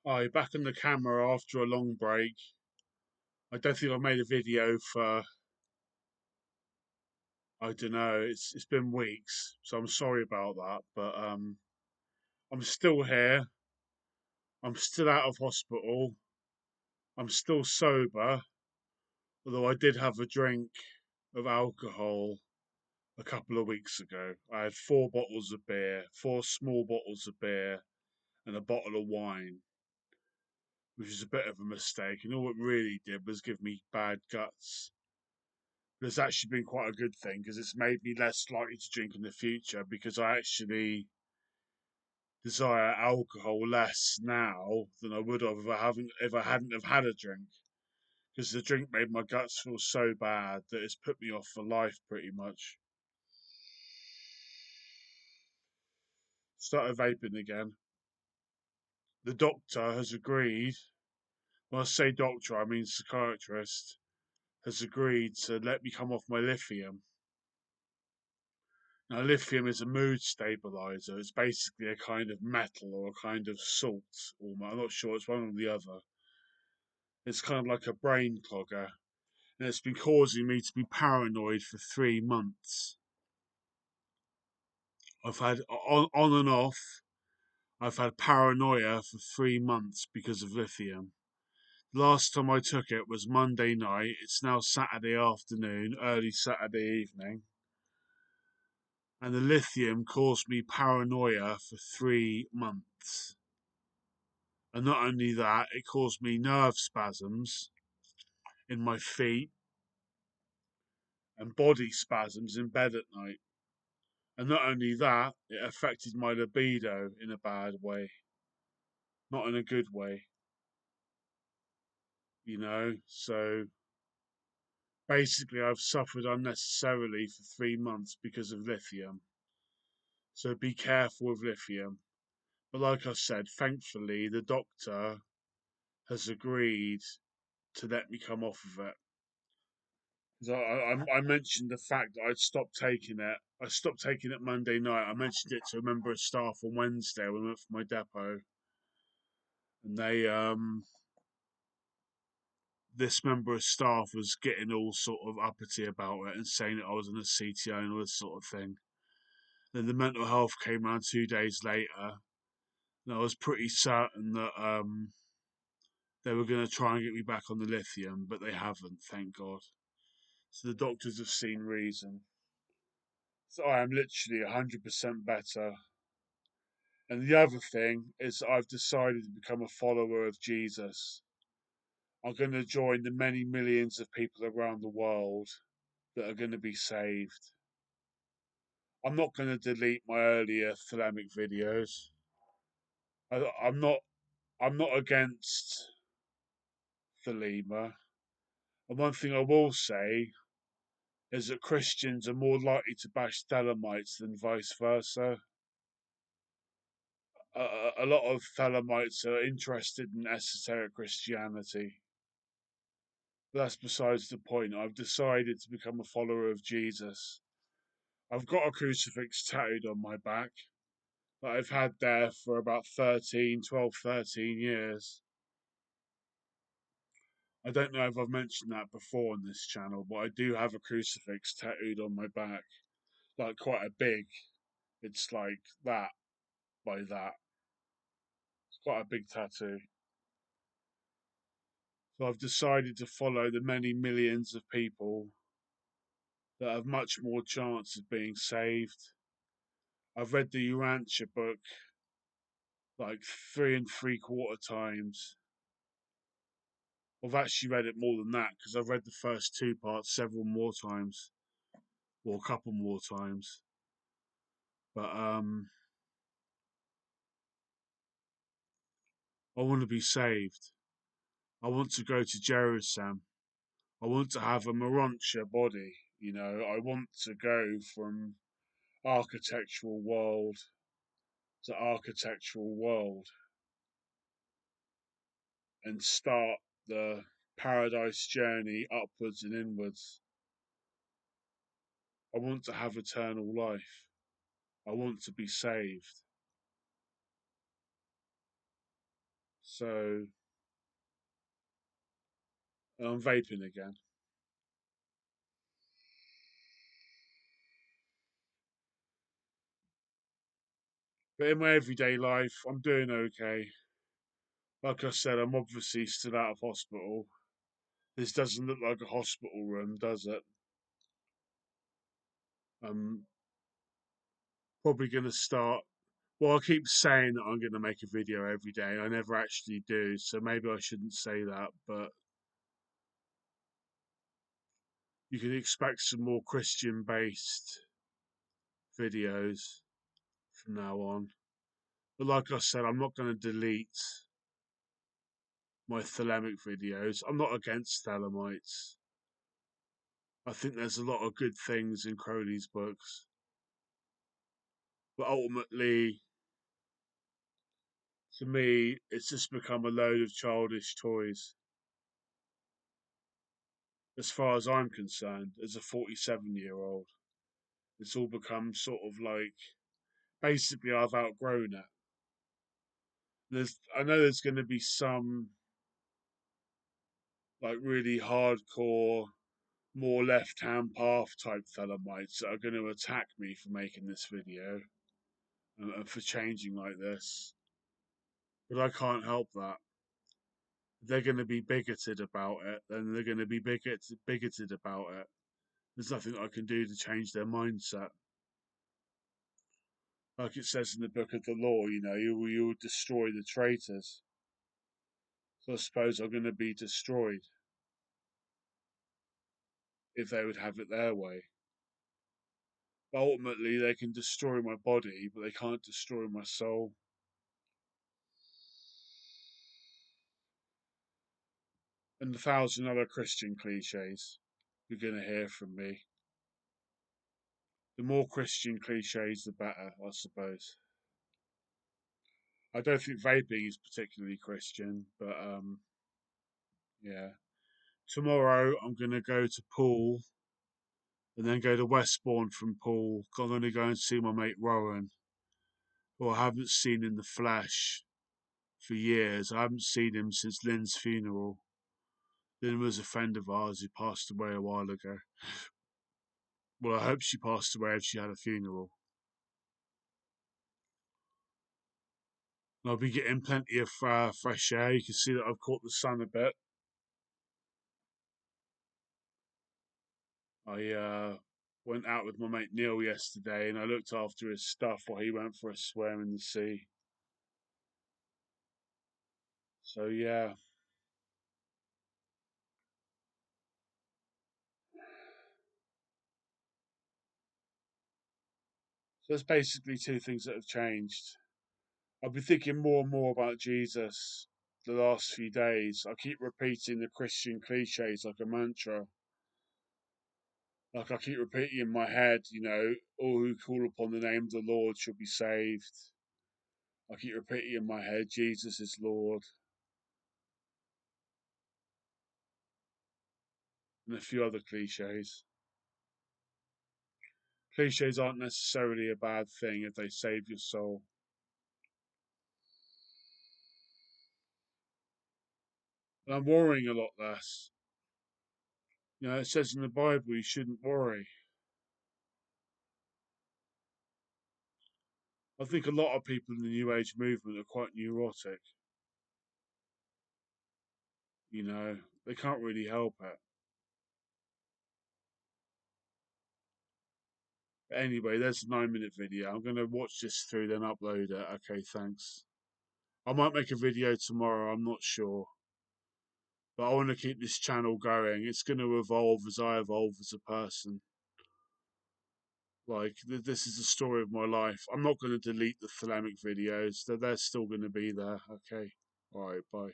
Hi, back on the camera after a long break. I don't think I've made a video for, I don't know, it's been weeks, so I'm sorry about that. But I'm still here. I'm still out of hospital. I'm still sober, although I did have a drink of alcohol a couple of weeks ago. I had 4 bottles of beer, 4 small bottles of beer, and a bottle of wine, which was a bit of a mistake. And all it really did was give me bad guts. But it's actually been quite a good thing because it's made me less likely to drink in the future because I actually desire alcohol less now than I would have if I hadn't have had a drink. Because the drink made my guts feel so bad that it's put me off for life pretty much. Started vaping again. The doctor has agreed. When I say doctor, I mean psychiatrist, has agreed to let me come off my lithium. Now, lithium is a mood stabilizer. It's basically a kind of metal or a kind of salt. I'm not sure. It's one or the other. It's kind of like a brain clogger. And it's been causing me to be paranoid for 3 months. I've had, on and off, I've had paranoia for 3 months because of lithium. Last time I took it was Monday night. It's now Saturday afternoon, early Saturday evening. And the lithium caused me paranoia for 3 months. And not only that, it caused me nerve spasms in my feet and body spasms in bed at night. And not only that, it affected my libido in a bad way, not in a good way. So basically, I've suffered unnecessarily for 3 months because of lithium. So be careful with lithium. But like I said, thankfully, the doctor has agreed to let me come off of it. I mentioned the fact that I'd stopped taking it. I stopped taking it Monday night. I mentioned it to a member of staff on Wednesday when I went for my depot, and this member of staff was getting all sort of uppity about it and saying that I was on a CTO and all this sort of thing. Then the mental health came around 2 days later, and I was pretty certain that they were going to try and get me back on the lithium, but they haven't, thank God. So the doctors have seen reason. So I am literally 100% better. And the other thing is, I've decided to become a follower of Jesus. I'm going to join the many millions of people around the world that are going to be saved. I'm not going to delete my earlier Thelemic videos. I'm not. I'm not against Thelema. And one thing I will say is that Christians are more likely to bash Thelemites than vice versa. A lot of Thelemites are interested in esoteric Christianity. But that's besides the point. I've decided to become a follower of Jesus. I've got a crucifix tattooed on my back that I've had there for about 13 years. I don't know if I've mentioned that before on this channel, but I do have a crucifix tattooed on my back. Like quite a big. It's like that by that. It's quite a big tattoo. So I've decided to follow the many millions of people that have much more chance of being saved. I've read the Urantia book like 3 3/4 times. I've actually read it more than that because I've read the first 2 parts several more times, or a couple more times. But I want to be saved. I want to go to Jerusalem. I want to have a Morontia body. I want to go from architectural world to architectural world and start the paradise journey upwards and inwards. I want to have eternal life. I want to be saved. So, and I'm vaping again. But in my everyday life, I'm doing okay. Like I said, I'm obviously still out of hospital. This doesn't look like a hospital room, does it? I'm probably going to start. Well, I keep saying that I'm going to make a video every day. I never actually do, so maybe I shouldn't say that. But you can expect some more Christian-based videos from now on. But like I said, I'm not going to delete my Thelemic videos. I'm not against Thelemites. I think there's a lot of good things in Crowley's books. But ultimately, to me, it's just become a load of childish toys. As far as I'm concerned, as a 47-year-old, it's all become sort of like basically I've outgrown it. I know there's going to be some like really hardcore, more left-hand path type Thelemites that are going to attack me for making this video and for changing like this. But I can't help that. If they're going to be bigoted about it, then they're going to be bigoted about it. There's nothing I can do to change their mindset. Like it says in the book of the law, you will destroy the traitors. So I suppose I'm going to be destroyed if they would have it their way. But ultimately, they can destroy my body, but they can't destroy my soul. And 1,000 other Christian cliches you're going to hear from me. The more Christian cliches, the better, I suppose. I don't think vaping is particularly Christian, but yeah. Tomorrow I'm going to go to Poole and then go to Westbourne from Poole. I'm going to go and see my mate Rowan, who I haven't seen in the flesh for years. I haven't seen him since Lynn's funeral. Lynn was a friend of ours who passed away a while ago. Well, I hope she passed away if she had a funeral. And I'll be getting plenty of fresh air. You can see that I've caught the sun a bit. I went out with my mate Neil yesterday and I looked after his stuff while he went for a swim in the sea. So, yeah. So, there's basically two things that have changed. I've been thinking more and more about Jesus the last few days. I keep repeating the Christian cliches like a mantra. Like I keep repeating in my head, all who call upon the name of the Lord shall be saved. I keep repeating in my head, Jesus is Lord, and a few other cliches. Cliches aren't necessarily a bad thing if they save your soul. And I'm worrying a lot less. It says in the Bible you shouldn't worry. I think a lot of people in the New Age movement are quite neurotic. They can't really help it. But anyway, there's a 9-minute video. I'm going to watch this through, then upload it. Okay, thanks. I might make a video tomorrow, I'm not sure. But I want to keep this channel going. It's going to evolve as I evolve as a person. Like, this is the story of my life. I'm not going to delete the Thelemic videos. They're still going to be there. Okay. Alright, bye.